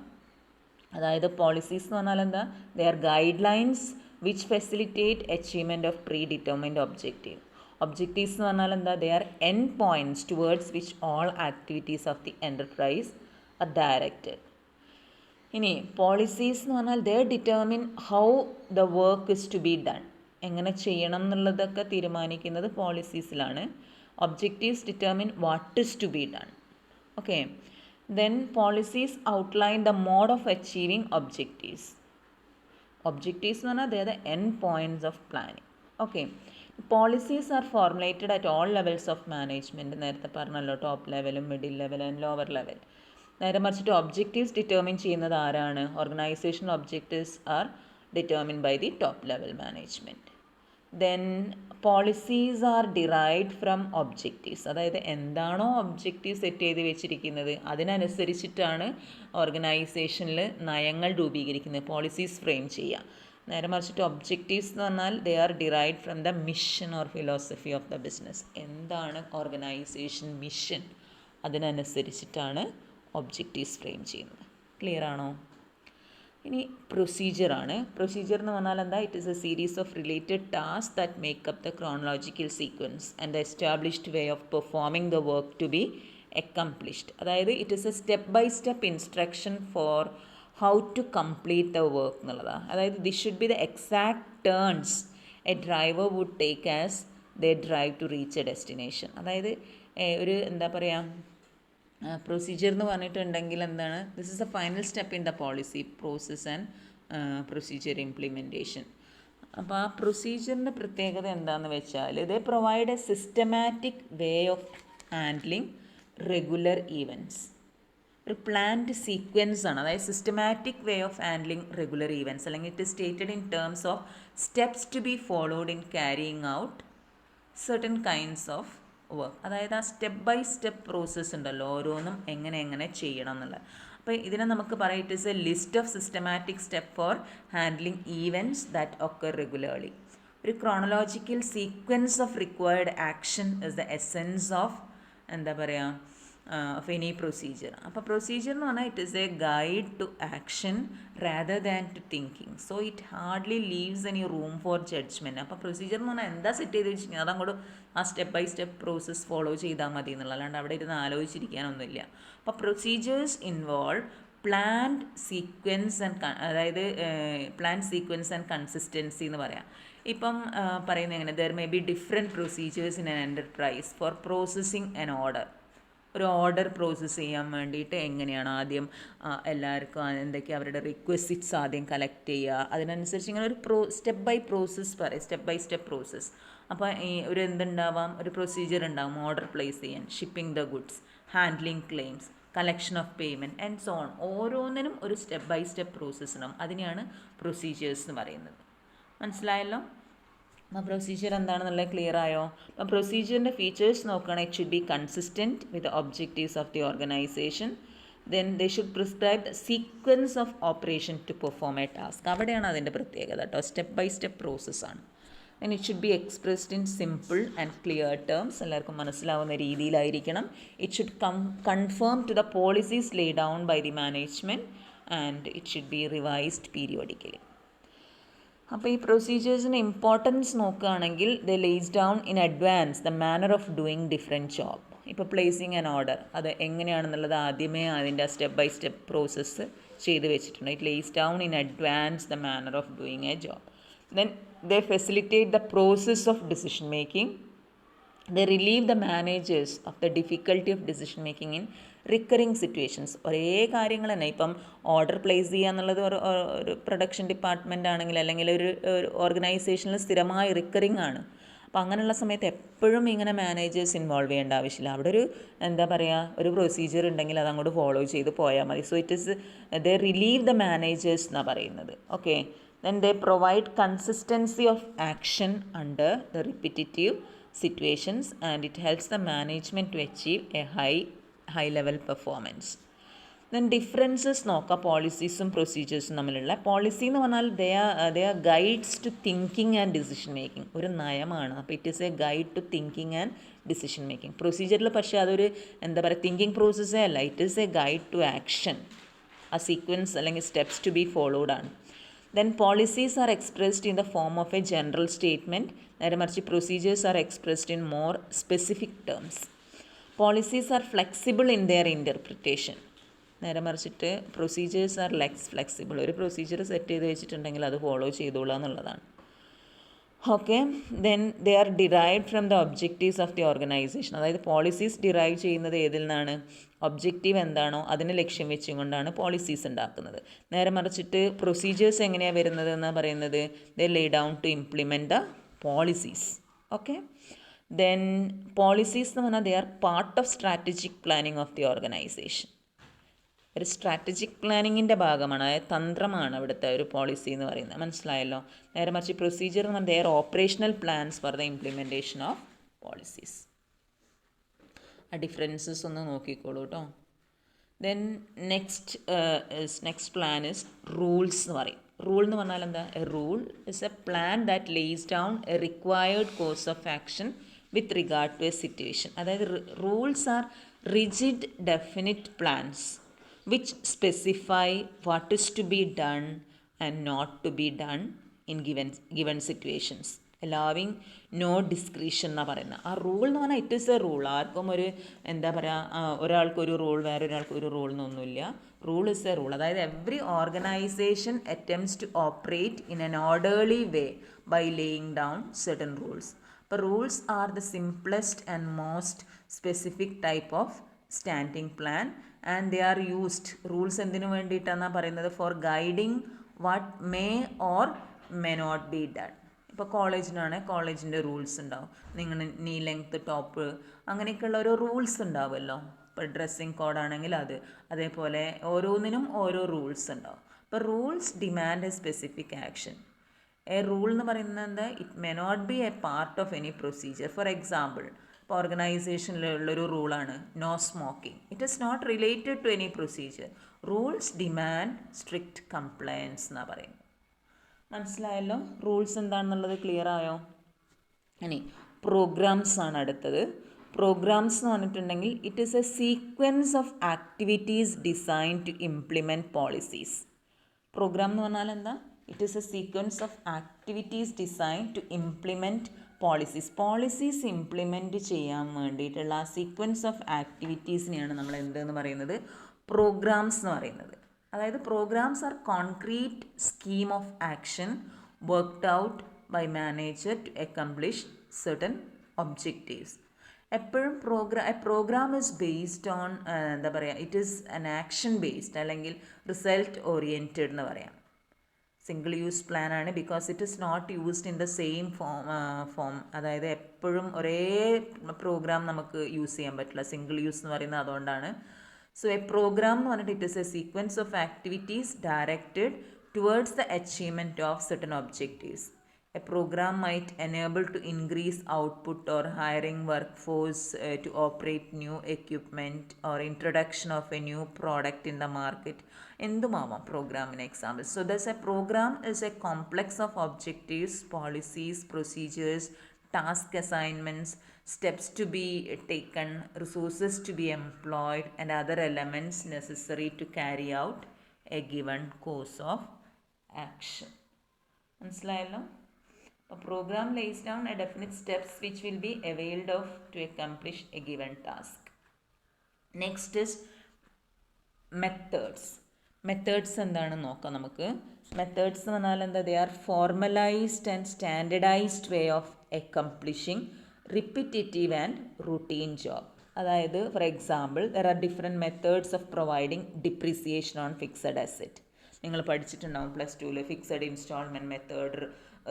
അതായത് പോളിസീസ് എന്ന് പറഞ്ഞാൽ എന്താ, they R guide lines which facilitate achievement of predetermined objective. Objectives എന്ന് പറഞ്ഞാൽ എന്താ, they are end points towards which all activities of the enterprise are directed. ഇനി പോളിസീസ് എന്ന് പറഞ്ഞാൽ they determine how the work is to be done. എങ്ങനെ ചെയ്യണം എന്നുള്ളതൊക്കെ തീരുമാനിക്കുന്നത് പോളിസീസിലാണ്. Objectives determine what is to be done. Okay. Then policies outline the mode of achieving objectives. Objectives എന്ന് പറഞ്ഞാൽ they are the end points of planning. Okay. Policies are formulated at all levels of management. നേരത്തെ പറഞ്ഞല്ലോ, top ലെവലും middle level and lower level. നേരെ മറിച്ചിട്ട് objectives determine ചെയ്യുന്നത് ആരാണ്? Organisational objectives are determine by the top level management. Then policies are derived from objectives. അതായത് എന്താണോ objective set ചെയ്ത് വെച്ചിരിക്കുന്നത് അതിനനുസരിച്ചിട്ടാണ് ഓർഗനൈസേഷനിൽ നയങ്ങൾ രൂപീകരിക്കുന്നത്, പോളിസീസ് ഫ്രെയിം ചെയ്യുക. നേരെ മറിച്ചിട്ട് ഒബ്ജക്റ്റീവ്സ് എന്ന് പറഞ്ഞാൽ they are derived from the mission or philosophy of the business. എന്താണ് ഓർഗനൈസേഷൻ മിഷൻ, അതിനനുസരിച്ചിട്ടാണ് ഒബ്ജക്റ്റീവ്സ് ഫ്രെയിം ചെയ്യുന്നത്. ക്ലിയർ ആണോ? ഇനി പ്രൊസീജിയറാണ്. പ്രൊസീജിയർ എന്ന് പറഞ്ഞാൽ എന്താ, it is a series of related task that make up the chronological sequence and the established way of performing the work to be accomplished. അതായത് it is a step by step instruction for how to complete the work എന്നുള്ളതാണ്. അതായത് this should be the exact turns a driver would take as the drive to reach a destination. അതായത് ഒരു എന്താ പറയുക, procedure എന്ന് പറഞ്ഞിട്ടുണ്ടെങ്കിൽ എന്താണ്, this is a final step in the policy process and procedure implementation. അപ്പോൾ ആ പ്രൊസീജിയറിൻ്റെ പ്രത്യേകത എന്താണെന്ന് വെച്ചാൽ they provide a systematic way of handling regular events. ഒരു പ്ലാൻഡ് സീക്വൻസ് ആണ്, അതായത് systematic way of handling regular events, അല്ലെങ്കിൽ it is stated in terms of steps to be followed in carrying out certain kinds of work. അതായത് ആ step by step process ഉണ്ടല്ലോ, ഓരോന്നും എങ്ങനെ ചെയ്യണം എന്നുള്ളത്. അപ്പോൾ ഇതിനെ നമുക്ക് പറയാം, it is a list of systematic step for handling events that occur regularly. ഒരു chronological sequence of required action is the essence of എന്താ പറയുക ഓഫ് എനി പ്രൊസീജിയർ. അപ്പോൾ പ്രൊസീജിയർ എന്ന് പറഞ്ഞാൽ it is a guide to action rather than to thinking. So it hardly leaves any room for judgement. അപ്പോൾ procedure എന്ന് പറഞ്ഞാൽ എന്താ set ചെയ്ത് വെച്ചിരിക്കുന്നത് അതങ്ങോട്ട് ആ step by step process follow ചെയ്താൽ മതി എന്നുള്ള, അല്ലാണ്ട് അവിടെ ഇരുന്ന് ആലോചിച്ചിരിക്കാനൊന്നുമില്ല. അപ്പോൾ procedures involve planned sequence and അതായത് പ്ലാൻഡ് സീക്വൻസ് ആൻഡ് കൺസിസ്റ്റൻസി എന്ന് പറയാം. ഇപ്പം പറയുന്നത് എങ്ങനെ, there may be different procedures in an enterprise for processing an order. ഒരു ഓർഡർ പ്രോസസ്സ് ചെയ്യാൻ വേണ്ടിയിട്ട് എങ്ങനെയാണ് ആദ്യം എല്ലാവർക്കും എന്തൊക്കെയാണ് അവരുടെ റിക്വസിറ്റ്സ് ആദ്യം കളക്ട് ചെയ്യുക, അതിനനുസരിച്ച് ഇങ്ങനെ ഒരു സ്റ്റെപ്പ് ബൈ പ്രോസസ്സ് പറയും, സ്റ്റെപ്പ് ബൈ സ്റ്റെപ്പ് പ്രോസസ്സ്. അപ്പോൾ ഈ ഒരു എന്തുണ്ടാവാം, ഒരു പ്രൊസീജിയർ ഉണ്ടാവും ഓർഡർ പ്ലേസ് ചെയ്യാൻ, shipping the goods, handling claims, collection of payment and so on. ഓരോന്നിനും ഒരു സ്റ്റെപ്പ് ബൈ സ്റ്റെപ്പ് പ്രോസസ്സ് ഉണ്ടാവും, അതിനെയാണ് പ്രൊസീജിയേഴ്സ് എന്ന് പറയുന്നത്. മനസ്സിലായല്ലോ? അപ്പോൾ പ്രൊസീജിയർ എന്താണെന്നുള്ളത് ക്ലിയർ ആയോ? അപ്പോൾ പ്രൊസീജിയറിൻ്റെ ഫീച്ചേഴ്സ് നോക്കുകയാണെങ്കിൽ it should be consistent with the objectives of the organisation. Then they should prescribe the sequence of operation to perform a task. അവിടെയാണ് അതിൻ്റെ പ്രത്യേകത കേട്ടോ, സ്റ്റെപ്പ് ബൈ സ്റ്റെപ്പ് പ്രോസസ്സാണ്. And it should be expressed in simple and clear terms. എല്ലാവർക്കും മനസ്സിലാവുന്ന രീതിയിലായിരിക്കണം. It should conform to the policies lay down by the management and it should be revised periodically. അപ്പോൾ ഈ പ്രൊസീജിയേഴ്സിന് ഇമ്പോർട്ടൻസ് നോക്കുകയാണെങ്കിൽ the lace down in advance the manner of doing different job. ഇപ്പോൾ placing an order അത് എങ്ങനെയാണെന്നുള്ളത് ആദ്യമേ അതിൻ്റെ step by step process ചെയ്ത് വെച്ചിട്ടുണ്ട്. It lace down in advance the manner of doing A job. Then they facilitate the process of decision making. They relieve the managers of the difficulty of decision making in recurring situations. ഒരേ കാര്യങ്ങൾ തന്നെ ഇപ്പം order place ചെയ്യുക എന്നുള്ളത് ഒരു production department ആണെങ്കിൽ അല്ലെങ്കിൽ ഒരു ഓർഗനൈസേഷനിൽ സ്ഥിരമായി റിക്കറിങ് ആണ്. അപ്പോൾ അങ്ങനെയുള്ള സമയത്ത് എപ്പോഴും ഇങ്ങനെ മാനേജേഴ്സ് ഇൻവോൾവ് ചെയ്യേണ്ട ആവശ്യമില്ല. അവിടെ ഒരു എന്താ പറയുക ഒരു പ്രൊസീജിയർ ഉണ്ടെങ്കിൽ അത് അങ്ങോട്ട് ഫോളോ ചെയ്ത് പോയാൽ മതി. So it is they relieve the managers എന്നാണ് പറയുന്നത്. Okay, then they provide consistency of action under the repetitive situations and it helps the management to achieve a high level performance. Then differences നോക്കാം പോളിസീസും പ്രൊസീജിയേഴ്സും തമ്മിലുള്ള. Policy എന്ന് പറഞ്ഞാൽ they are guides to thinking and decision making. ഒരു നയമാണ്. അപ്പോൾ it is a guide to thinking and decision making. പ്രൊസീജിയറിൽ പക്ഷേ അതൊരു എന്താ പറയുക തിങ്കിങ് പ്രോസസ്സേ അല്ല. It is a guide to action. ആ സീക്വൻസ് അല്ലെങ്കിൽ സ്റ്റെപ്സ് ടു ബി ഫോളോഡ് ആണ്. Then policies are expressed in the form of a general statement. നേരെ മറിച്ച് procedures are expressed in more specific terms. Policies are flexible in their interpretation. നേരെ മറിച്ചിട്ട് procedures are less flexible. ഒരു procedure set ചെയ്ത് വെച്ചിട്ടുണ്ടെങ്കിൽ അത് follow ചെയ്തോളുക എന്നുള്ളതാണ്. Okay, then they are derived from the objectives of the organisation. അതായത് policies derive ചെയ്യുന്നത് ഏതിൽ നിന്നാണ്? ഒബ്ജക്റ്റീവ് എന്താണോ അതിനെ ലക്ഷ്യം വെച്ചുകൊണ്ടാണ് പോളിസീസ് ഉണ്ടാക്കുന്നത്. നേരെ മറിച്ചിട്ട് പ്രൊസീജിയേഴ്സ് എങ്ങനെയാണ് വരുന്നത് എന്നാണ് പറയുന്നത്? They lay down to implement the policies. Okay, then policies എന്ന് പറഞ്ഞാൽ they are part of strategic planning of the organisation. ഒരു സ്ട്രാറ്റജിക് പ്ലാനിങ്ങിൻ്റെ ഭാഗമാണ്, അതായത് തന്ത്രമാണ് ഇവിടുത്തെ ഒരു പോളിസി എന്ന് പറയുന്നത്. മനസ്സിലായല്ലോ? നേരെ മറിച്ച് പ്രൊസീജിയർ എന്ന് പറഞ്ഞാൽ they're operational plans for the implementation of policies. ആ ഡിഫറൻസസ് ഒന്ന് നോക്കിക്കോളൂ കേട്ടോ. Then next plan is rules എന്ന് പറയും. റൂൾ എന്ന് പറഞ്ഞാൽ എന്താ? A rule is a plan that lays down a required course of action with regard to a situation. അതായത് rules are rigid definite plans which specify what is to be done and not to be done in given situations, allowing no discretion എന്നാണ് പറയുന്നത്. ആ rule എന്ന് പറഞ്ഞാൽ it is A rule. ആർക്കും ഒരു എന്താ പറയുക ഒരാൾക്കൊരു റൂൾ വേറെ ഒരാൾക്കൊരു റൂൾ എന്നൊന്നുമില്ല. Rule is a rule. അതായത് every organisation attempts to operate in an orderly way by laying down certain rules. അപ്പോൾ rules are the simplest and most specific type of standing plan and they are used. Rules എന്തിനു വേണ്ടിയിട്ടാണെന്നാണ് പറയുന്നത്? For guiding what may or may not be done. ഇപ്പോൾ കോളേജിനാണെങ്കിൽ കോളേജിൻ്റെ rules ഉണ്ടാവും. നിങ്ങൾ നീ ലെങ്ത് ടോപ്പ് അങ്ങനെയൊക്കെയുള്ള ഓരോ റൂൾസ് ഉണ്ടാവുമല്ലോ. ഇപ്പോൾ ഡ്രസ്സിങ് കോഡാണെങ്കിൽ അത്, അതേപോലെ ഓരോന്നിനും ഓരോ റൂൾസ് ഉണ്ടാവും. അപ്പോൾ rules demand a specific action. A rule എന്ന് പറയുന്നത് എന്താ? It may not be a part of any procedure. For example, ഇപ്പോൾ ഓർഗനൈസേഷനിലുള്ളൊരു റൂളാണ് no smoking. It is not related to any procedure. Rules demand strict compliance എന്നാണ് പറയുന്നത്. മനസ്സിലായല്ലോ? Rules എന്താണെന്നുള്ളത് ക്ലിയർ ആയോ? ഇനി പ്രോഗ്രാംസ് ആണ് അടുത്തത്. പ്രോഗ്രാംസ് എന്ന് പറഞ്ഞിട്ടുണ്ടെങ്കിൽ it is a sequence of activities design to implement policies. Programme എന്ന് പറഞ്ഞാൽ എന്താ? It is a sequence of activities design to implement policies. Policies implement ചെയ്യാൻ വേണ്ടിയിട്ടുള്ള ആ സീക്വൻസ് ഓഫ് ആക്ടിവിറ്റീസിനെയാണ് നമ്മൾ എന്തെന്ന് പറയുന്നത്? പ്രോഗ്രാംസ് എന്ന് പറയുന്നത്. അതായത് programmes are concrete scheme of action worked out by manager to accomplish certain objectives. എപ്പോഴും പ്രോഗ്രാം ഇസ് ബേസ്ഡ് ഓൺ എന്താ പറയുക, it is an action based അല്ലെങ്കിൽ റിസൾട്ട് ഓറിയൻറ്റഡ് എന്ന് പറയാം. സിംഗിൾ യൂസ് പ്ലാൻ ആണ് because it is not used in the same form. അതായത് എപ്പോഴും ഒരേ പ്രോഗ്രാം നമുക്ക് യൂസ് ചെയ്യാൻ പറ്റില്ല. സിംഗിൾ യൂസ് എന്ന് പറയുന്നത് അതുകൊണ്ടാണ്. സോ എ പ്രോഗ്രാം എന്ന് പറഞ്ഞിട്ട് it is a sequence of activities directed towards the achievement of certain objectives. A program might enable to increase output or hiring workforce to operate new equipment or introduction of a new product in the market. എന്തുമാവാം പ്രോഗ്രാമിന് example. So thus a program is a complex of objectives, policies, procedures, task assignments, steps to be taken, resources to be employed and other elements necessary to carry out a given course of action. മനസ്സിലായല്ലോ? അപ്പോൾ programme lays down a definite steps which will be availed of to accomplish a given task. Next is methods എന്താണെന്ന് നോക്കാം നമുക്ക്. Methods എന്ന് പറഞ്ഞാൽ എന്താ? They are formalised and standardised way of accomplishing repetitive and routine job. അതായത് for example there are different methods of providing depreciation on fixed asset. നിങ്ങൾ പഠിച്ചിട്ടുണ്ടാവും +2 fixed instalment method,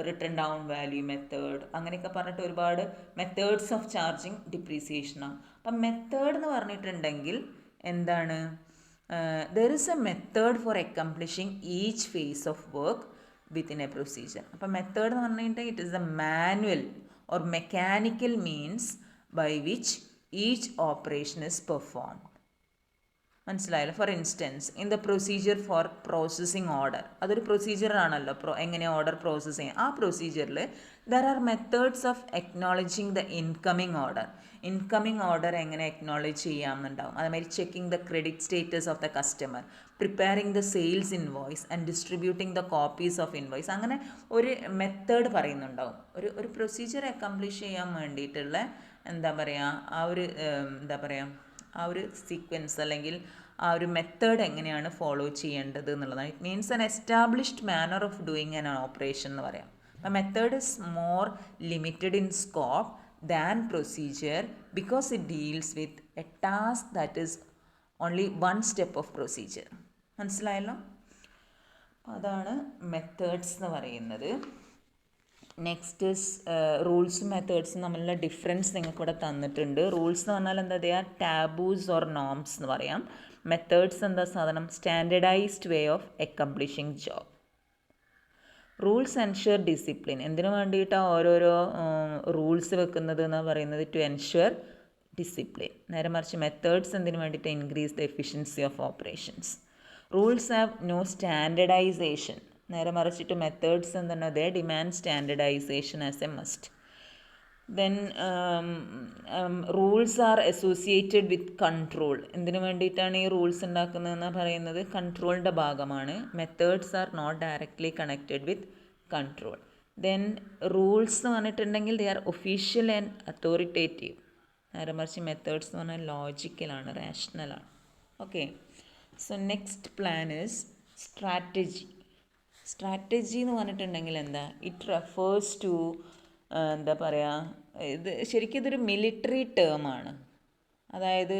written down value method, അങ്ങനെയൊക്കെ പറഞ്ഞിട്ട് ഒരുപാട് methods of charging ഡിപ്രീസിയേഷനാണ്. അപ്പം method എന്ന് പറഞ്ഞിട്ടുണ്ടെങ്കിൽ എന്താണ്? There is a method for accomplishing each phase of work within a procedure. അപ്പം മെത്തേഡ് എന്ന് പറഞ്ഞിട്ടുണ്ടെങ്കിൽ it is a manual or mechanical means by which each operation is performed. മനസ്സിലായല്ലോ? For instance in the procedure for processing order, അതൊരു പ്രൊസീജിയറാണല്ലോ, എങ്ങനെ order process ചെയ്യാം. ആ പ്രൊസീജിയറിൽ there are methods of acknowledging the incoming order. Incoming order എങ്ങനെ acknowledge ചെയ്യാമെന്നുണ്ടാവും. അതേമാതിരി checking the credit status of the customer, preparing the sales invoice and distributing the copies of invoice. അങ്ങനെ ഒരു മെത്തേഡ് പറയുന്നുണ്ടാവും. ഒരു procedure accomplish ചെയ്യാൻ വേണ്ടിയിട്ടുള്ള എന്താ പറയുക, ആ ഒരു സീക്വൻസ് അല്ലെങ്കിൽ ആ ഒരു മെത്തേഡ് എങ്ങനെയാണ് ഫോളോ ചെയ്യേണ്ടത് എന്നുള്ളതാണ്. It means an established manner of doing an operation എന്ന് പറയാം. അപ്പം method is more limited in scope than procedure because it deals with a task that is only one step of procedure. മനസ്സിലായല്ലോ? അതാണ് methods എന്ന് പറയുന്നത്. Next is റൂൾസും മെത്തേഡ്സും തമ്മിലുള്ള difference നിങ്ങൾക്ക് ഇവിടെ തന്നിട്ടുണ്ട്. റൂൾസ് എന്ന് പറഞ്ഞാൽ എന്താ? They are taboos or norms എന്ന് പറയാം. മെത്തേഡ്സ് എന്താ സാധനം? Standardised way of accomplishing job. Rules ensure discipline. എന്തിനു വേണ്ടിയിട്ടാണ് ഓരോരോ റൂൾസ് വെക്കുന്നത് എന്ന് പറയുന്നത്? To ensure discipline. നേരെ മറിച്ച് മെത്തേഡ്സ് എന്തിനു വേണ്ടിയിട്ട്? Increase the efficiency of operations. Rules have no standardisation. നേരെ മറിച്ചിട്ട് മെത്തേഡ്സ് എന്താണ്? They demand standardisation as a must. Then rules are associated with control. എന്തിനു വേണ്ടിയിട്ടാണ് ഈ റൂൾസ് ഉണ്ടാക്കുന്നതെന്ന് പറയുന്നത്? കൺട്രോളിൻ്റെ ഭാഗമാണ്. Methods are not directly connected with control. Then rules എന്ന് പറഞ്ഞിട്ടുണ്ടെങ്കിൽ they are official and authoritative. നേരെ മറിച്ച് മെത്തേഡ്സ് എന്ന് പറഞ്ഞാൽ ലോജിക്കലാണ്, റാഷണലാണ്. Okay, so next plan is strategy. Strategy എന്ന് പറഞ്ഞിട്ടുണ്ടെങ്കിൽ എന്താ? ഇറ്റ് റെഫേഴ്സ് ടു എന്താ പറയുക, ശരിക്കും ഇതൊരു മിലിറ്ററി ടേമാണ്. അതായത്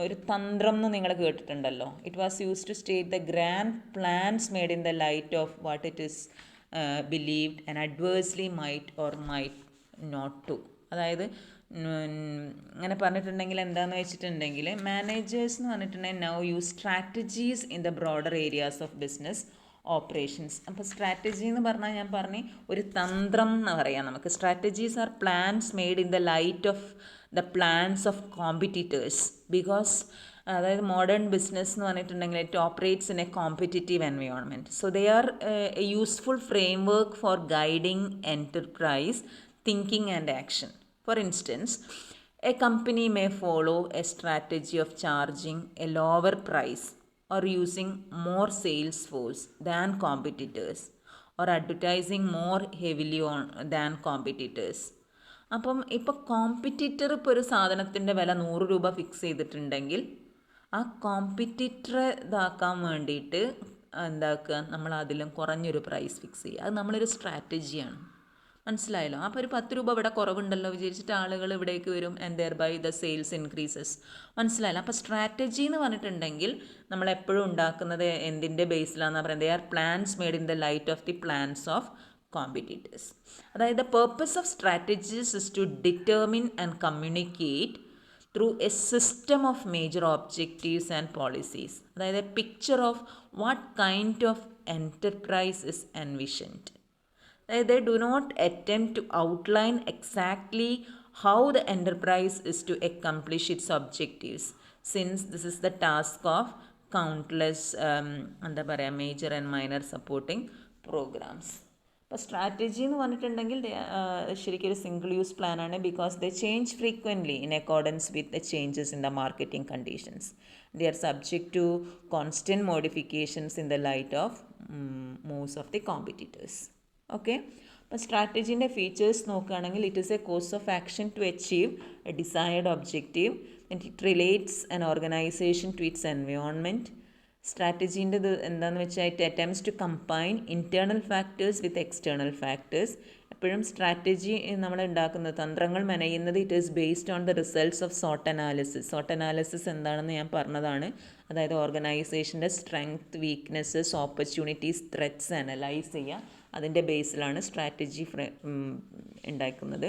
ഒരു തന്ത്രം എന്ന് നിങ്ങൾ കേട്ടിട്ടുണ്ടല്ലോ. It was use to state the grand plans made in the light of what it is believed and adversely might or might not to. അതായത് ഇങ്ങനെ പറഞ്ഞിട്ടുണ്ടെങ്കിൽ എന്താണെന്ന് വെച്ചിട്ടുണ്ടെങ്കിൽ മാനേജേഴ്സ് എന്ന് പറഞ്ഞിട്ടുണ്ടെങ്കിൽ now use strategies in the broader areas of business operations. അപ്പോൾ strategy എന്ന് പറഞ്ഞാൽ ഞാൻ പറഞ്ഞ് ഒരു തന്ത്രം എന്ന് പറയാം നമുക്ക്. Strategies are plans made in the light of the plans of competitors. Because അതായത് മോഡേൺ ബിസിനസ് എന്ന് പറഞ്ഞിട്ടുണ്ടെങ്കിൽ it operates in A competitive environment. So they R A useful frame work for guiding enterprise thinking and action. For instance, a company may follow a strategy of charging a lower price or using more sales force than competitors or advertising more heavily than competitors. അപ്പം ഇപ്പോൾ competitor ഇപ്പോൾ ഒരു സാധനത്തിൻ്റെ വില 100 രൂപ fix ചെയ്തിട്ടുണ്ടെങ്കിൽ ആ കോമ്പറ്റീറ്ററെ ഇതാക്കാൻ വേണ്ടിയിട്ട് എന്താക്കുക, നമ്മൾ അതിലും കുറഞ്ഞൊരു പ്രൈസ് ഫിക്സ് ചെയ്യുക. അത് നമ്മളൊരു സ്ട്രാറ്റജിയാണ്. മനസ്സിലായല്ലോ? അപ്പോൾ ഒരു 10 രൂപ ഇവിടെ കുറവുണ്ടല്ലോ വിചാരിച്ചിട്ട് ആളുകൾ ഇവിടേക്ക് വരും and thereby the sales increases. മനസ്സിലായല്ലോ? അപ്പോൾ സ്ട്രാറ്റജി എന്ന് പറഞ്ഞിട്ടുണ്ടെങ്കിൽ നമ്മൾ എപ്പോഴും ഉണ്ടാക്കുന്നത് എന്തിൻ്റെ ബേസിലാണെന്ന് പറയുന്നത്? They are plans made in the light of the plans of competitors. അതായത് the purpose of strategies is to determine and communicate through a system of major objectives and policies. അതായത് a picture of what kind of enterprise is envisioned. They do not attempt to outline exactly how the enterprise is to accomplish its objectives, since this is the task of countless major and minor supporting programs. അപ്പോൾ strategy എന്ന് പറഞ്ഞിട്ടുണ്ടെങ്കിൽ ശരിക്കും ഒരു single use പ്ലാനാണ്. Because they change frequently in accordance with the changes in the marketing conditions. They are subject to constant modifications in the light of moves of the competitors. Okay. അപ്പോൾ സ്ട്രാറ്റജീൻ്റെ features നോക്കുകയാണെങ്കിൽ it is a course of action to achieve a desired objective and it relates an organisation to its environment. സ്ട്രാറ്റജീൻ്റെ ഇത് എന്താണെന്ന് വെച്ചാൽ it attempts to combine internal factors with external factors. എപ്പോഴും strategy നമ്മൾ ഉണ്ടാക്കുന്നത്, തന്ത്രങ്ങൾ മെനയുന്നത്, it is based on the results of സോട്ട് അനാലിസിസ്. സോട്ട് അനാലിസിസ് എന്താണെന്ന് ഞാൻ പറഞ്ഞതാണ്. അതായത് ഓർഗനൈസേഷൻ്റെ strength, weaknesses, opportunities, threats analyse ചെയ്യുക. അതിൻ്റെ ബേസിലാണ് സ്ട്രാറ്റജി ഉണ്ടാക്കുന്നത്.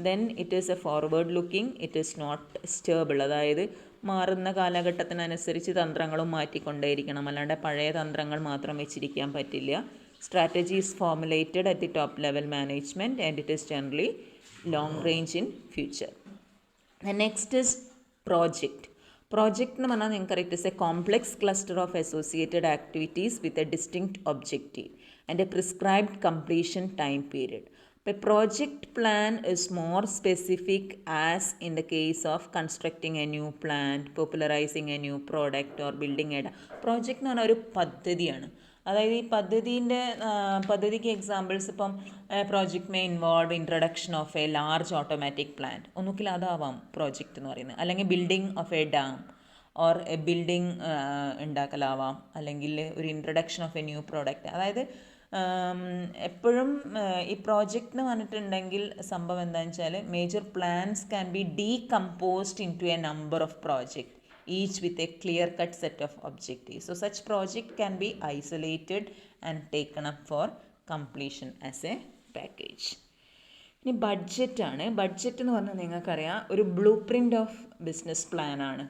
Then it is a forward looking, it is not stable. അതായത് മാറുന്ന കാലഘട്ടത്തിനനുസരിച്ച് തന്ത്രങ്ങളും മാറ്റിക്കൊണ്ടേയിരിക്കണം, അല്ലാണ്ട് പഴയ തന്ത്രങ്ങൾ മാത്രം വെച്ചിരിക്കാൻ പറ്റില്ല. Strategy is formulated at the top level management and it is generally long range in future. Next is project. Project എന്ന് പറഞ്ഞാൽ നിങ്ങൾക്കറിയാം it is A complex cluster of associated activities with a distinct objective and a prescribed completion time period. A project plan is more specific as in the case of constructing a new plant, popularizing a new product or building a project എന്ന് പറഞ്ഞാൽ ഒരു പദ്ധതിയാണ്. അതായത് ഈ പദ്ധതിക്ക് examples ഇപ്പം project may involve introduction of a large automatic plant, ഒന്നുകിൽ അതാവാം പ്രോജക്റ്റ് എന്ന് പറയുന്നത്, അല്ലെങ്കിൽ building of a dam or a building ഉണ്ടാക്കലാവാം, അല്ലെങ്കിൽ ഒരു introduction of a new product. അതായത് എപ്പോഴും ഈ പ്രോജക്റ്റ് എന്ന് പറഞ്ഞിട്ടുണ്ടെങ്കിൽ സംഭവം എന്താണെന്ന് വെച്ചാൽ major plans can be decomposed into a number of project each with a clear cut set of objective. So such project can be isolated and taken up for completion as a package. ഇനി ബഡ്ജറ്റാണ്. Budget എന്ന് പറഞ്ഞാൽ നിങ്ങൾക്കറിയാം ഒരു blueprint of business പ്ലാനാണ്.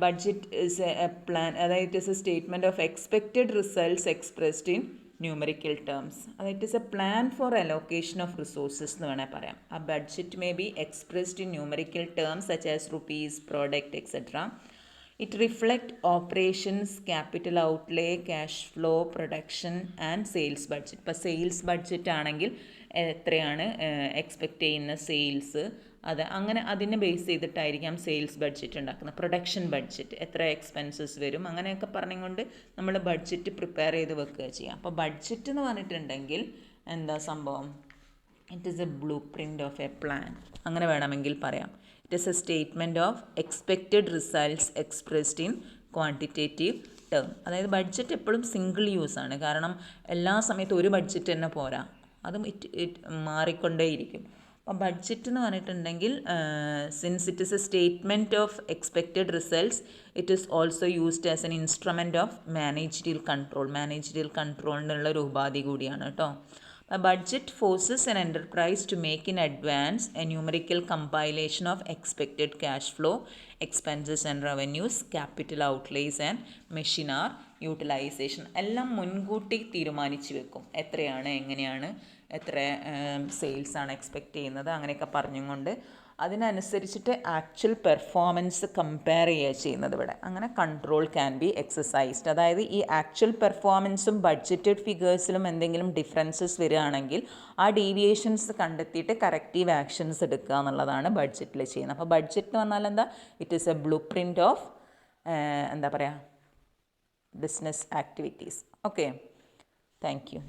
Budget is a plan, അതായത് it is a statement of expected results expressed in numerical terms. അതായത് it is a plan for allocation of resources എന്ന് വേണേൽ പറയാം. ആ budget may be expressed in numerical terms such as rupees, product etcetera. It reflect operations, capital outlay, cash flow, production and sales budget. ഇപ്പോൾ sales budget ആണെങ്കിൽ എത്രയാണ് expect ചെയ്യുന്ന sales, അത് അങ്ങനെ അതിനെ ബേസ് ചെയ്തിട്ടായിരിക്കാം സെയിൽസ് ബഡ്ജറ്റ് ഉണ്ടാക്കുന്നത്. പ്രൊഡക്ഷൻ ബഡ്ജറ്റ് എത്ര expenses വരും, അങ്ങനെയൊക്കെ പറഞ്ഞുകൊണ്ട് നമ്മൾ ബഡ്ജറ്റ് പ്രിപ്പയർ ചെയ്ത് വെക്കുക ചെയ്യാം. അപ്പോൾ ബഡ്ജറ്റ് എന്ന് പറഞ്ഞിട്ടുണ്ടെങ്കിൽ എന്താ സംഭവം, it is A blue print of A plan, അങ്ങനെ വേണമെങ്കിൽ പറയാം. It is a statement of expected results expressed in quantitative term. അതായത് ബഡ്ജറ്റ് എപ്പോഴും സിംഗിൾ യൂസ് ആണ്, കാരണം എല്ലാ സമയത്തും ഒരു ബഡ്ജറ്റ് തന്നെ പോരാ, അതും മാറിക്കൊണ്ടേയിരിക്കും. അപ്പോൾ ബഡ്ജറ്റ് എന്ന് പറഞ്ഞിട്ടുണ്ടെങ്കിൽ since it is a statement of expected results, it is also used as an instrument of managerial control. Managerial കൺട്രോളിനുള്ള ഒരു ഉപാധി കൂടിയാണ് കേട്ടോ. Budget forces an enterprise to make in advance a numerical compilation of expected cash flow, expenses and revenues, capital outlays and machinery utilization. എല്ലാം മുൻകൂട്ടി തീരുമാനിച്ച് വെക്കും, എത്രയാണ്, എങ്ങനെയാണ്, എത്ര സെയിൽസ് ആണ് എക്സ്പെക്റ്റ് ചെയ്യുന്നത്, അങ്ങനെയൊക്കെ പറഞ്ഞുകൊണ്ട് അതിനനുസരിച്ചിട്ട് ആക്ച്വൽ പെർഫോമൻസ് കമ്പയർ ചെയ്യുക ചെയ്യുന്നത് ഇവിടെ. അങ്ങനെ കൺട്രോൾ ക്യാൻ ബി എക്സസൈസ്ഡ്. അതായത് ഈ ആക്ച്വൽ പെർഫോമൻസും ബഡ്ജറ്റഡ് ഫിഗേഴ്സിലും എന്തെങ്കിലും ഡിഫറൻസസ് വരികയാണെങ്കിൽ ആ ഡീവിയേഷൻസ് കണ്ടെത്തിയിട്ട് കറക്റ്റീവ് ആക്ഷൻസ് എടുക്കുക എന്നുള്ളതാണ് ബഡ്ജറ്റിൽ ചെയ്യുന്നത്. അപ്പോൾ ബഡ്ജറ്റ് എന്ന് പറഞ്ഞാൽ എന്താ, it is A blue print of എന്താ പറയുക business activities. Okay, thank you.